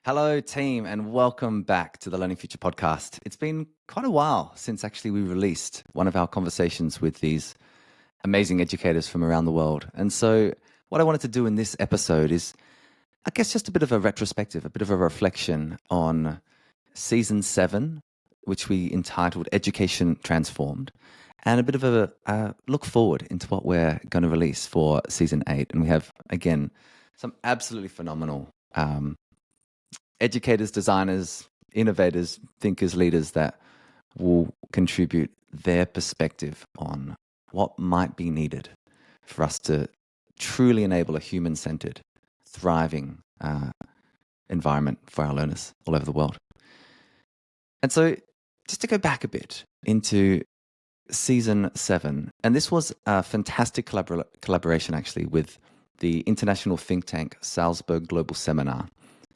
Hello, team, and welcome back to the Learning Future podcast. It's been quite a while since actually we released one of our conversations with these amazing educators from around the world. And so, what I wanted to do in this episode is, I guess, just a bit of a retrospective, a bit of a reflection on season 7, which we entitled Education Transformed, and a bit of a look forward into what we're going to release for season 8. And we have, again, some absolutely phenomenal educators, designers, innovators, thinkers, leaders that will contribute their perspective on what might be needed for us to truly enable a human-centered, thriving environment for our learners all over the world. And so just to go back a bit into season 7, and this was a fantastic collaboration actually with the international think tank Salzburg Global Seminar,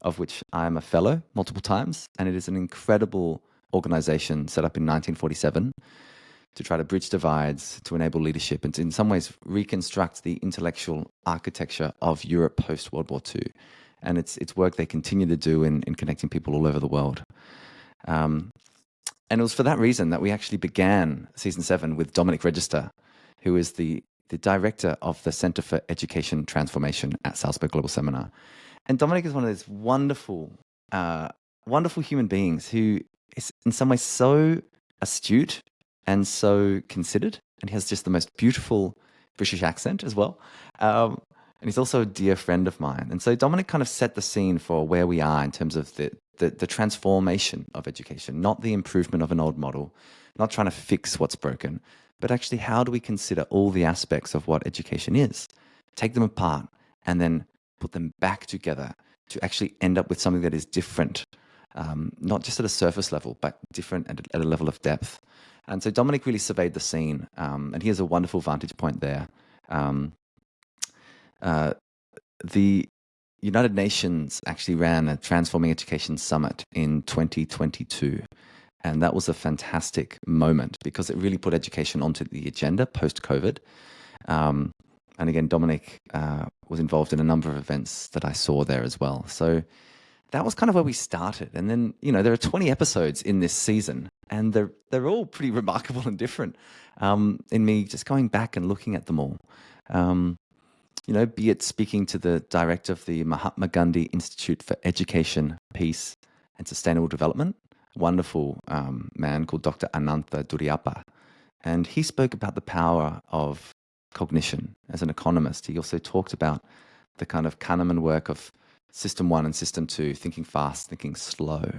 of which I am a fellow multiple times, and it is an incredible organization set up in 1947 to try to bridge divides, to enable leadership, and to in some ways reconstruct the intellectual architecture of Europe post-World War II. And it's work they continue to do in connecting people all over the world. And it was for that reason that we actually began season 7 with Dominic Regester, who is the director of the Center for Education Transformation at Salzburg Global Seminar. And Dominic is one of those wonderful, wonderful human beings who is in some ways so astute and so considered. And he has just the most beautiful British accent as well. And he's also a dear friend of mine. And so Dominic kind of set the scene for where we are in terms of the transformation of education, not the improvement of an old model, not trying to fix what's broken, but actually how do we consider all the aspects of what education is, take them apart, and then put them back together to actually end up with something that is different, not just at a surface level, but different at a level of depth. And so Dominic really surveyed the scene, and he has a wonderful vantage point there. The United Nations actually ran a Transforming Education Summit in 2022, and that was a fantastic moment because it really put education onto the agenda post-COVID. And again, Dominic was involved in a number of events that I saw there as well. So that was kind of where we started. And then, there are 20 episodes in this season, and they're all pretty remarkable and different in me just going back and looking at them all. Be it speaking to the director of the Mahatma Gandhi Institute for Education, Peace and Sustainable Development, a wonderful man called Dr. Anantha Duriyappa. And he spoke about the power of cognition as an economist. He also talked about the kind of Kahneman work of System 1 and System 2, thinking fast, thinking slow,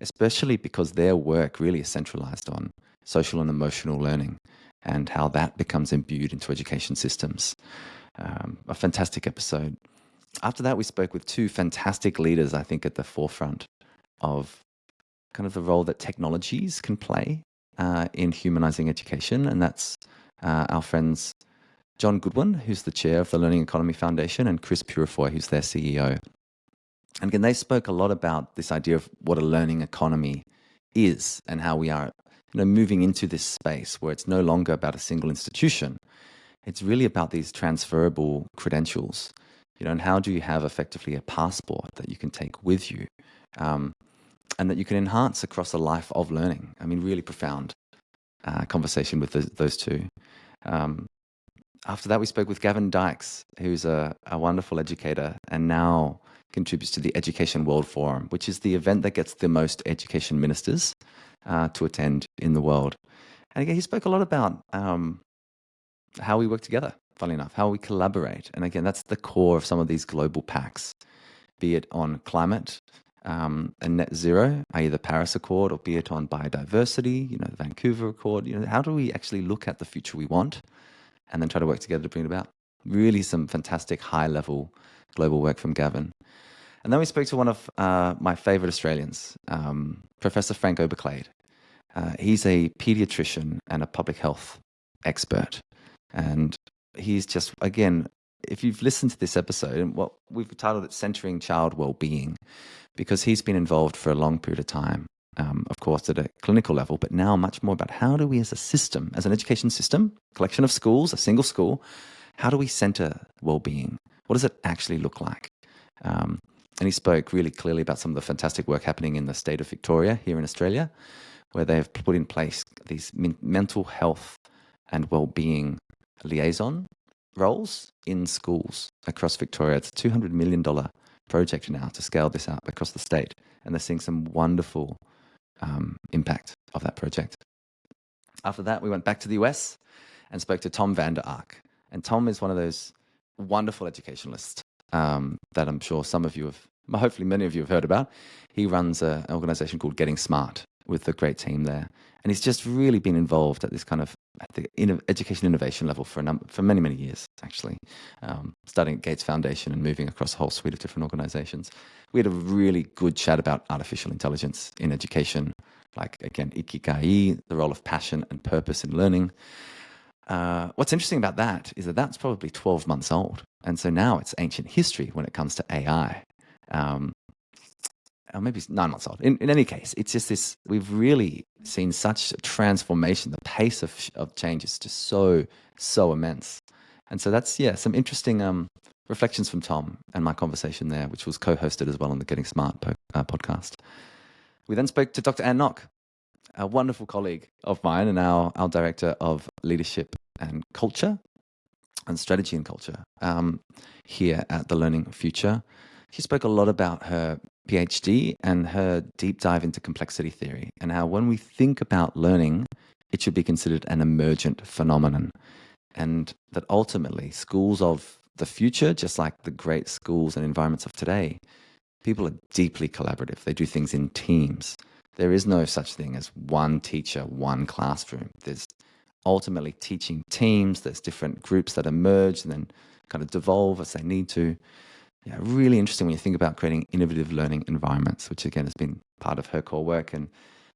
especially because their work really is centralized on social and emotional learning and how that becomes imbued into education systems. A fantastic episode. After that, we spoke with two fantastic leaders, I think, at the forefront of kind of the role that technologies can play in humanizing education, and that's our friends John Goodwin, who's the chair of the Learning Economy Foundation, and Chris Purifoy, who's their CEO. And again, they spoke a lot about this idea of what a learning economy is and how we are moving into this space where it's no longer about a single institution. It's really about these transferable credentials, and how do you have effectively a passport that you can take with you and that you can enhance across a life of learning. I mean, really profound conversation with those two. After that, we spoke with Gavin Dykes, who's a wonderful educator and now contributes to the Education World Forum, which is the event that gets the most education ministers to attend in the world. And again, he spoke a lot about how we work together, funnily enough, how we collaborate. And again, that's the core of some of these global pacts, be it on climate and net zero, i.e. the Paris Accord, or be it on biodiversity, the Vancouver Accord. How do we actually look at the future we want and then try to work together to bring it about? Really some fantastic high-level global work from Gavin. And then we spoke to one of my favorite Australians, Professor Frank Oberclade. He's a pediatrician and a public health expert. And he's just, again, if you've listened to this episode, and what we've titled it Centering Child Wellbeing, because he's been involved for a long period of time, of course, at a clinical level, but now much more about how do we as a system, as an education system, collection of schools, a single school, how do we center well-being? What does it actually look like? And he spoke really clearly about some of the fantastic work happening in the state of Victoria here in Australia, where they've put in place these mental health and well-being liaison roles in schools across Victoria. It's a $200 million project now to scale this out across the state. And they're seeing some wonderful impact of that project. After that, we went back to the US and spoke to Tom Vander Ark. And Tom is one of those wonderful educationalists that I'm sure some of you have, hopefully many of you have heard about. He runs an organization called Getting Smart with a great team there. And he's just really been involved at this kind of at the education innovation level for many, many years, actually, starting at Gates Foundation and moving across a whole suite of different organizations. We had a really good chat about artificial intelligence in education, like, again, ikigai, the role of passion and purpose in learning. What's interesting about that is that that's probably 12 months old. And so now it's ancient history when it comes to AI. Or maybe it's 9 months old. In any case, it's just this, we've really seen such a transformation. The pace of change is just so immense. And so that's, some interesting reflections from Tom and my conversation there, which was co-hosted as well on the Getting Smart podcast. We then spoke to Dr. Ann Nock, a wonderful colleague of mine and our director of leadership and culture and strategy and culture here at the Learning Future. She spoke a lot about her PhD and her deep dive into complexity theory and how when we think about learning, it should be considered an emergent phenomenon. And that ultimately schools of the future, just like the great schools and environments of today, people are deeply collaborative. They do things in teams. There is no such thing as one teacher, one classroom. There's ultimately teaching teams. There's different groups that emerge and then kind of devolve as they need to. Yeah, really interesting when you think about creating innovative learning environments, which again has been part of her core work and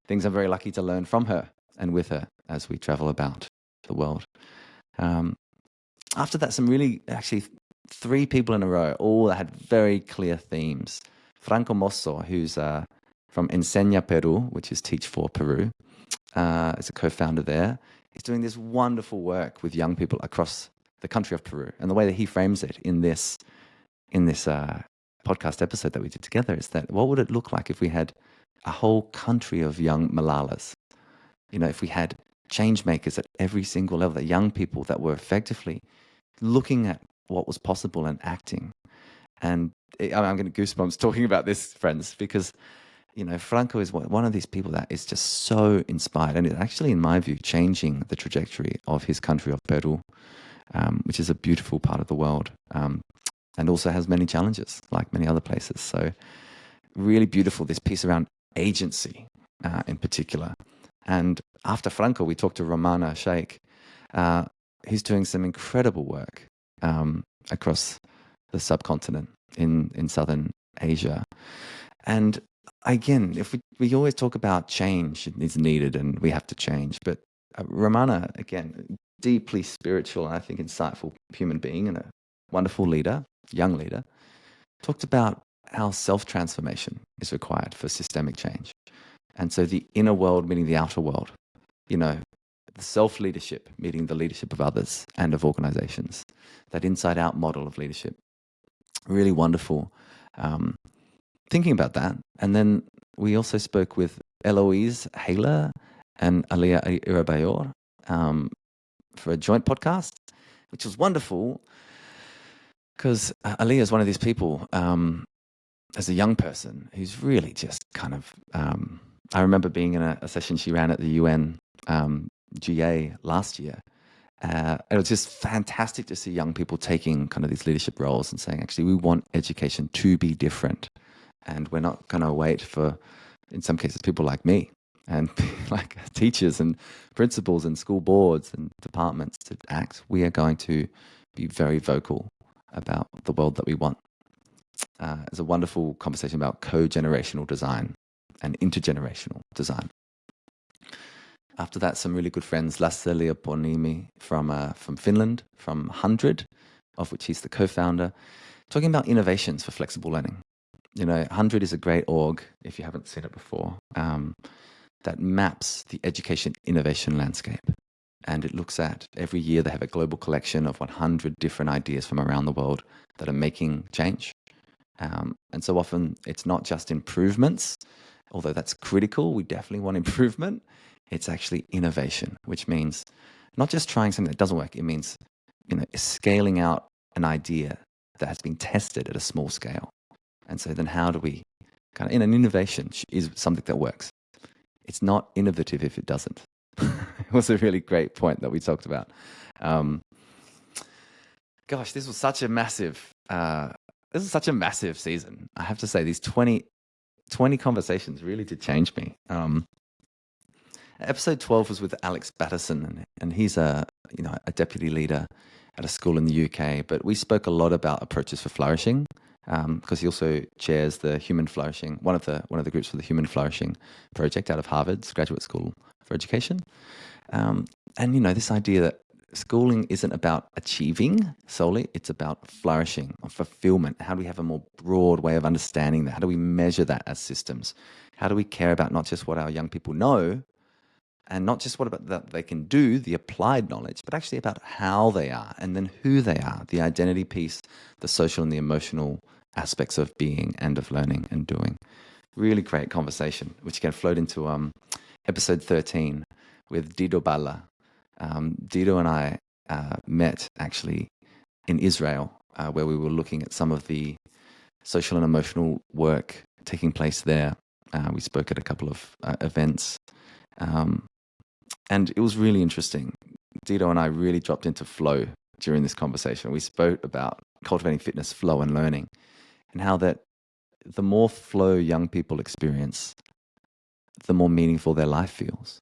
things I'm very lucky to learn from her and with her as we travel about the world. After that, some really, actually, 3 people in a row, all that had very clear themes. Franco Mosso, who's from Enseña Peru, which is Teach for Peru, is a co-founder there. He's doing this wonderful work with young people across the country of Peru. And the way that he frames it in this podcast episode that we did together is that what would it look like if we had a whole country of young Malalas? You know, if we had change makers at every single level, the young people that were effectively looking at what was possible and acting. And I'm getting goosebumps talking about this, friends, because, you know, Franco is one of these people that is just so inspired and is actually, in my view, changing the trajectory of his country of Peru, which is a beautiful part of the world. And also has many challenges, like many other places. So really beautiful, this piece around agency in particular. And after Franco, we talked to Romana Sheikh. He's doing some incredible work across the subcontinent in Southern Asia. And again, if we always talk about change is needed and we have to change. But Romana, again, deeply spiritual and I think insightful human being and a wonderful leader, young leader, talked about how self-transformation is required for systemic change. And so the inner world meeting the outer world, you know, the self-leadership meeting the leadership of others and of organizations, that inside-out model of leadership. Really wonderful thinking about that. And then we also spoke with Eloise Haler and Alia Irabayor for a joint podcast, which was wonderful because Alia is one of these people as a young person who's really just kind of, I remember being in a session she ran at the UN GA last year. It was just fantastic to see young people taking kind of these leadership roles and saying, actually, we want education to be different. And we're not going to wait for, in some cases, people like me and like teachers and principals and school boards and departments to act. We are going to be very vocal about the world that we want. It's a wonderful conversation about co-generational design and intergenerational design. After that, some really good friends, Lasse Leoponimi from Finland, from 100, of which he's the co-founder, talking about innovations for flexible learning. You know, 100 is a great org, if you haven't seen it before, that maps the education innovation landscape. And it looks at, every year they have a global collection of 100 different ideas from around the world that are making change. And so often it's not just improvements, although that's critical. We definitely want improvement. It's actually innovation, which means not just trying something that doesn't work. It means, scaling out an idea that has been tested at a small scale. And so then how do we in an innovation is something that works. It's not innovative if it doesn't. It was a really great point that we talked about. Gosh, this was such a massive season. I have to say, these 20 conversations really did change me. Episode 12 was with Alex Batterson, and he's a deputy leader at a school in the UK. But we spoke a lot about approaches for flourishing, because he also chairs the Human Flourishing, one of the groups for the Human Flourishing Project out of Harvard's Graduate School for Education. And this idea that schooling isn't about achieving solely, it's about flourishing or fulfillment. How do we have a more broad way of understanding that? How do we measure that as systems? How do we care about not just what our young people know, and not just what about that they can do, the applied knowledge, but actually about how they are and then who they are, the identity piece, the social and the emotional aspects of being and of learning and doing. Really great conversation, which again flowed into episode 13 with Dido Balla. Dido and I met actually in Israel, where we were looking at some of the social and emotional work taking place there. We spoke at a couple of events. And it was really interesting. Dido and I really dropped into flow during this conversation. We spoke about cultivating fitness, flow, and learning, and how that the more flow young people experience, the more meaningful their life feels.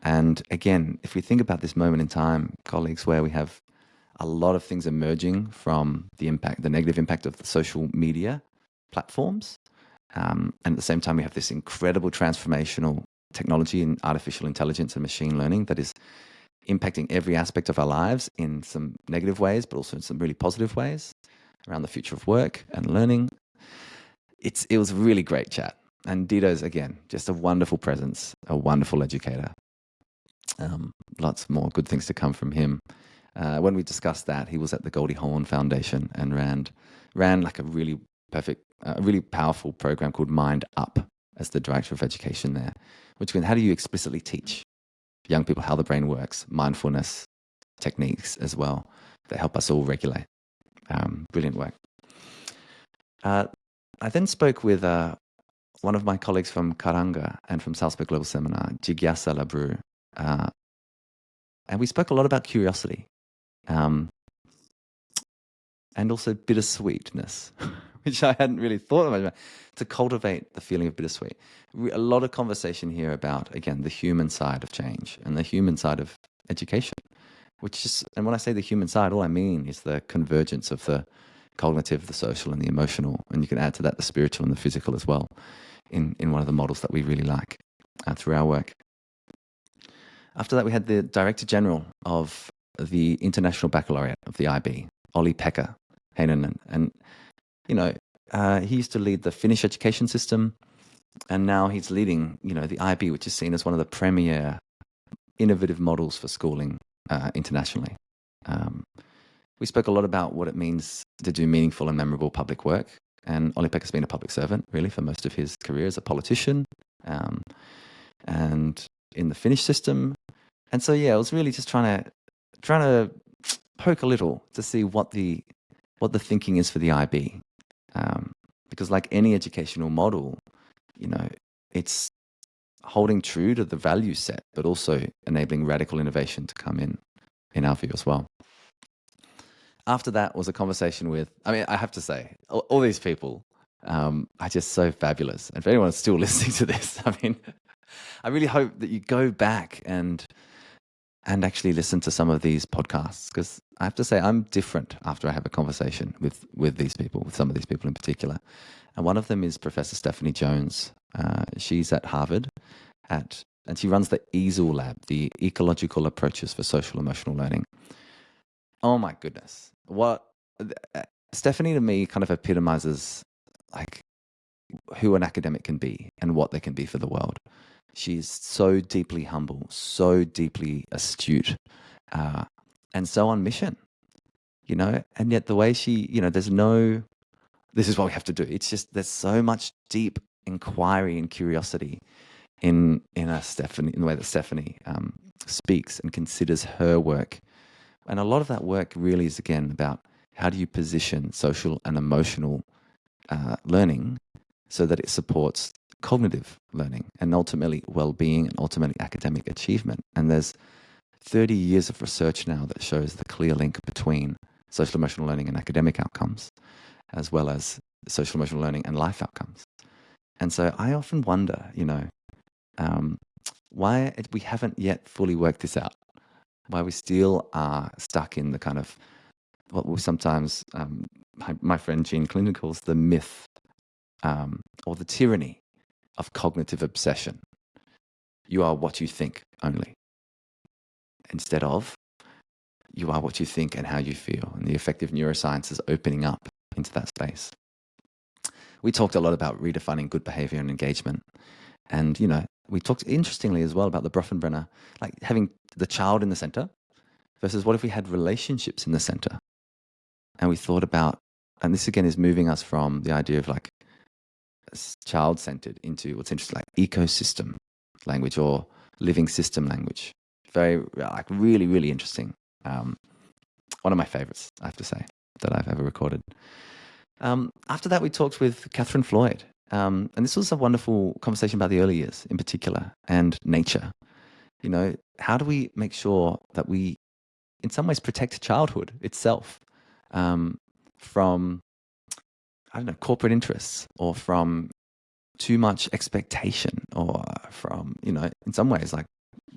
And again, if we think about this moment in time, colleagues, where we have a lot of things emerging from the negative impact of the social media platforms, and at the same time, we have this incredible transformational technology in artificial intelligence and machine learning that is impacting every aspect of our lives in some negative ways, but also in some really positive ways around the future of work and learning. It was a really great chat. And Dido's, again, just a wonderful presence, a wonderful educator. Lots more good things to come from him. When we discussed that, he was at the Goldie Hawn Foundation and ran like a really powerful program called Mind Up as the director of education there, which means how do you explicitly teach young people how the brain works, mindfulness techniques as well that help us all regulate. Brilliant work. I then spoke with one of my colleagues from Karanga and from Salzburg Global Seminar, Jigyasa Labru, and we spoke a lot about curiosity, and also bittersweetness, which I hadn't really thought about, to cultivate the feeling of bittersweet. A lot of conversation here about, again, the human side of change and the human side of education, and when I say the human side, all I mean is the convergence of the cognitive, the social, and the emotional, and you can add to that the spiritual and the physical as well in one of the models that we really like through our work. After that, we had the Director General of the International Baccalaureate of the IB, Olli-Pekka Heinonen, and he used to lead the Finnish education system, and now he's leading, the IB, which is seen as one of the premier innovative models for schooling internationally. We spoke a lot about what it means to do meaningful and memorable public work, and Olli-Pekka's been a public servant, really, for most of his career as a politician, and in the Finnish system. And so, I was really just trying to poke a little to see what the thinking is for the IB. Because like any educational model, it's holding true to the value set, but also enabling radical innovation to come in our view as well. After that was a conversation with, I have to say, all these people are just so fabulous. And for anyone that's still listening to this, I really hope that you go back and actually listen to some of these podcasts, because I have to say I'm different after I have a conversation with these people, with some of these people in particular. And one of them is Professor Stephanie Jones. She's at Harvard, and she runs the EASL Lab, the Ecological Approaches for Social Emotional Learning. Oh my goodness. Stephanie to me kind of epitomizes like who an academic can be and what they can be for the world. She's so deeply humble, so deeply astute, and so on mission, and yet the way she, there's no this is what we have to do. It's just there's so much deep inquiry and curiosity in Stephanie, in the way that Stephanie speaks and considers her work. And a lot of that work really is, again, about how do you position social and emotional learning so that it supports cognitive learning and ultimately well-being and ultimately academic achievement. And there's 30 years of research now that shows the clear link between social emotional learning and academic outcomes, as well as social emotional learning and life outcomes. And so I often wonder, why we haven't yet fully worked this out, why we still are stuck in the kind of what we sometimes, my friend Jean Clinton calls the myth or the tyranny of cognitive obsession. You are what you think only, instead of you are what you think and how you feel. And the effective neuroscience is opening up into that space. We talked a lot about redefining good behavior and engagement. And, we talked interestingly as well about the Brofenbrenner, like having the child in the center versus what if we had relationships in the center? And we thought about, and this again is moving us from the idea of like child-centered into what's interesting, like ecosystem language or living system language. Very, like really, really interesting. One of my favorites, I have to say, that I've ever recorded. After that, we talked with Catherine Floyd. And this was a wonderful conversation about the early years in particular and nature. How do we make sure that we, in some ways, protect childhood itself from, corporate interests or from too much expectation or from, in some ways, like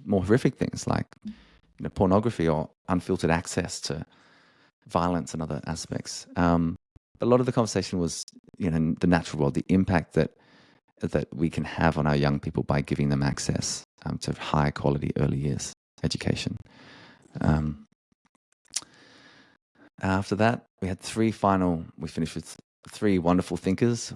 more horrific things like, pornography or unfiltered access to violence and other aspects. A lot of the conversation was, in the natural world, the impact that we can have on our young people by giving them access to high quality early years education. After that, we finished with three wonderful thinkers,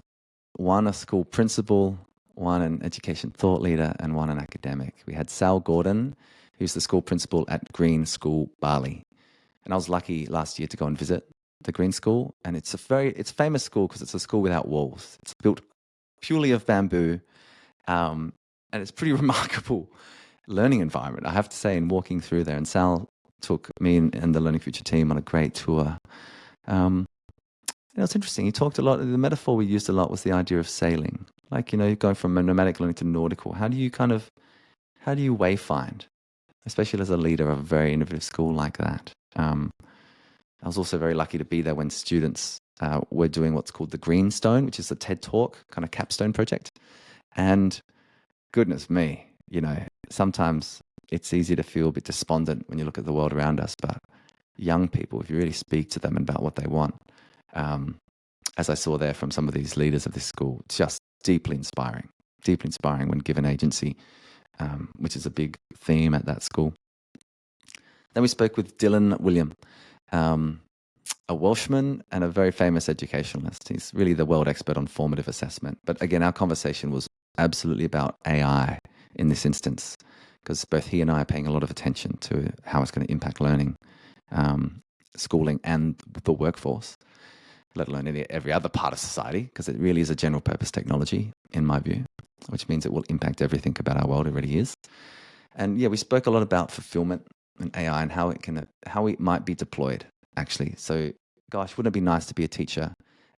one a school principal, one an education thought leader, and one an academic. We had Sal Gordon, who's the school principal at Green School, Bali. And I was lucky last year to go and visit the Green School. And it's a famous school because it's a school without walls. It's built purely of bamboo. And it's a pretty remarkable learning environment, I have to say, in walking through there. And Sal took me and the Learning Future team on a great tour. It's interesting. He talked a lot. The metaphor we used a lot was the idea of sailing. Like, going from a nomadic learning to nautical. How do you wayfind, especially as a leader of a very innovative school like that? I was also very lucky to be there when students were doing what's called the Greenstone, which is a TED Talk kind of capstone project. And goodness me, sometimes it's easy to feel a bit despondent when you look at the world around us. But young people, if you really speak to them about what they want, as I saw there from some of these leaders of this school, just deeply inspiring when given agency, which is a big theme at that school. Then we spoke with Dylan William, a Welshman and a very famous educationalist. He's really the world expert on formative assessment. But again, our conversation was absolutely about AI in this instance, because both he and I are paying a lot of attention to how it's going to impact learning, schooling, and the workforce, let alone every other part of society, because it really is a general purpose technology, in my view, which means it will impact everything about our world. It already is. And yeah, we spoke a lot about fulfillment and AI and how it might be deployed, actually. So, gosh, wouldn't it be nice to be a teacher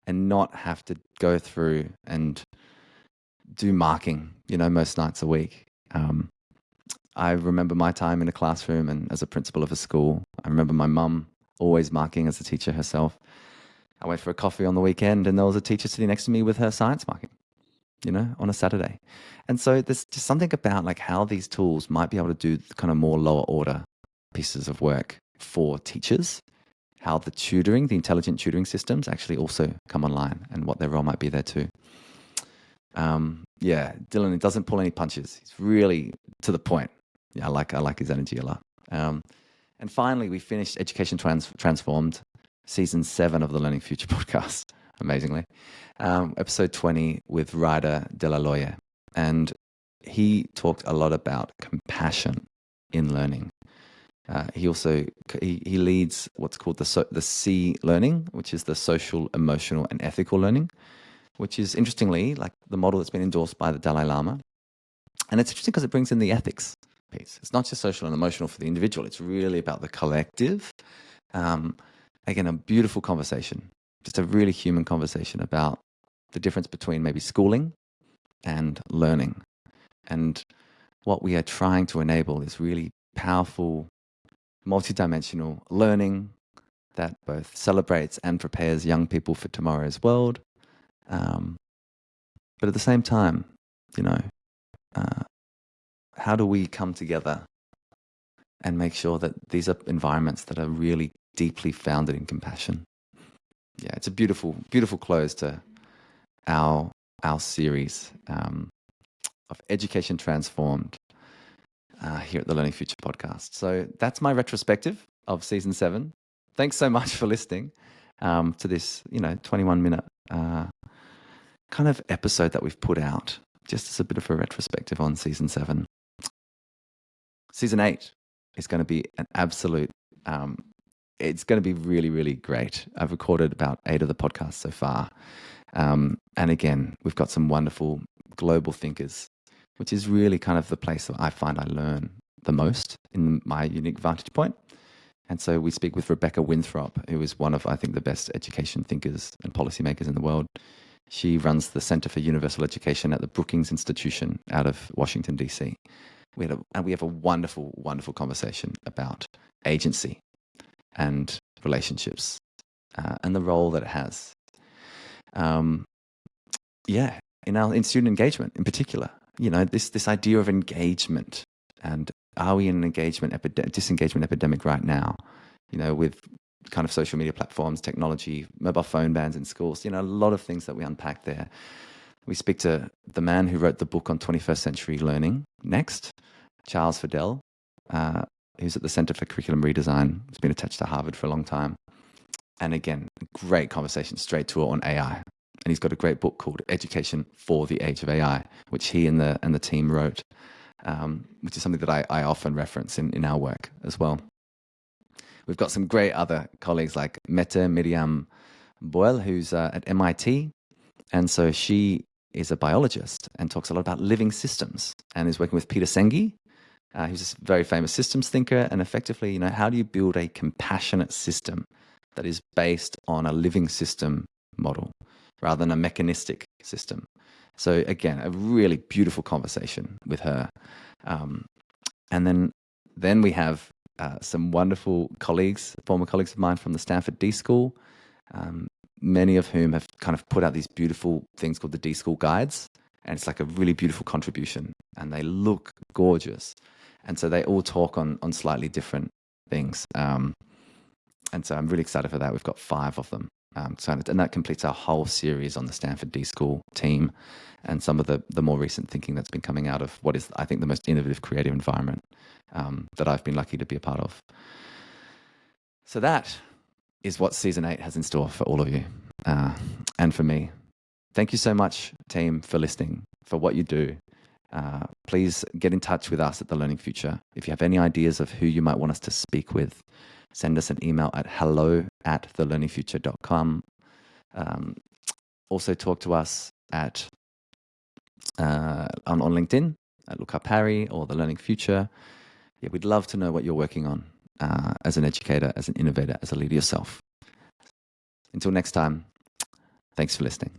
and not have to go through and do marking, most nights a week? I remember my time in a classroom and as a principal of a school. I remember my mum always marking as a teacher herself. I went for a coffee on the weekend and there was a teacher sitting next to me with her science marking, on a Saturday. And so there's just something about like how these tools might be able to do kind of more lower order pieces of work for teachers, how the intelligent tutoring systems actually also come online and what their role might be there too. Dylan, it doesn't pull any punches. He's really to the point. Yeah, I like his energy a lot. And finally, we finished Education Transformed, Season 7 of the Learning Future podcast, amazingly. Episode 20 with Ryder De La Loya. And he talked a lot about compassion in learning. He leads what's called the C learning, which is the social, emotional, and ethical learning, which is interestingly like the model that's been endorsed by the Dalai Lama. And it's interesting because it brings in the ethics piece. It's not just social and emotional for the individual. It's really about the collective. Again, a beautiful conversation, just a really human conversation about the difference between maybe schooling and learning. And what we are trying to enable is really powerful, multidimensional learning that both celebrates and prepares young people for tomorrow's world. But at the same time, how do we come together and make sure that these are environments that are really deeply founded in compassion? Yeah, it's a beautiful, beautiful close to our series of Education Transformed here at the Learning Future podcast. So that's my retrospective of season 7. Thanks so much for listening to this, 21-minute kind of episode that we've put out, just as a bit of a retrospective on season 7. Season 8 is going to be an absolute, it's going to be really, really great. I've recorded about 8 of the podcasts so far. And again, we've got some wonderful global thinkers, which is really kind of the place that I find I learn the most in my unique vantage point. And so we speak with Rebecca Winthrop, who is one of, I think, the best education thinkers and policymakers in the world. She runs the Center for Universal Education at the Brookings Institution out of Washington, D.C. We have a wonderful, wonderful conversation about agency and relationships and the role that it has. In student engagement in particular, this idea of engagement, and are we in an disengagement epidemic right now, with kind of social media platforms, technology, mobile phone bans in schools, a lot of things that we unpack there. We speak to the man who wrote the book on 21st century learning next, Charles Fidel, who's at the Center for Curriculum Redesign. He's been attached to Harvard for a long time. And again, great conversation straight to it on AI. And he's got a great book called Education for the Age of AI, which he and the team wrote, which is something that I often reference in our work as well. We've got some great other colleagues like Mette Miriam Boyle, who's at MIT. And so she is a biologist and talks a lot about living systems and is working with Peter Senge, who's a very famous systems thinker. And effectively, how do you build a compassionate system that is based on a living system model rather than a mechanistic system? So again, a really beautiful conversation with her. And then we have some wonderful colleagues, former colleagues of mine from the Stanford D School, many of whom have kind of put out these beautiful things called the D School Guides. And it's like a really beautiful contribution. And they look gorgeous. And so they all talk on slightly different things. And so I'm really excited for that. We've got 5 of them. And that completes our whole series on the Stanford D School team and some of the more recent thinking that's been coming out of what is, I think, the most innovative creative environment that I've been lucky to be a part of. So that is what season 8 has in store for all of you and for me. Thank you so much, team, for listening, for what you do. Please get in touch with us at The Learning Future. If you have any ideas of who you might want us to speak with, send us an email at hello@thelearningfuture.com. Also talk to us on LinkedIn at Louka Parry or The Learning Future. Yeah, we'd love to know what you're working on as an educator, as an innovator, as a leader yourself. Until next time, thanks for listening.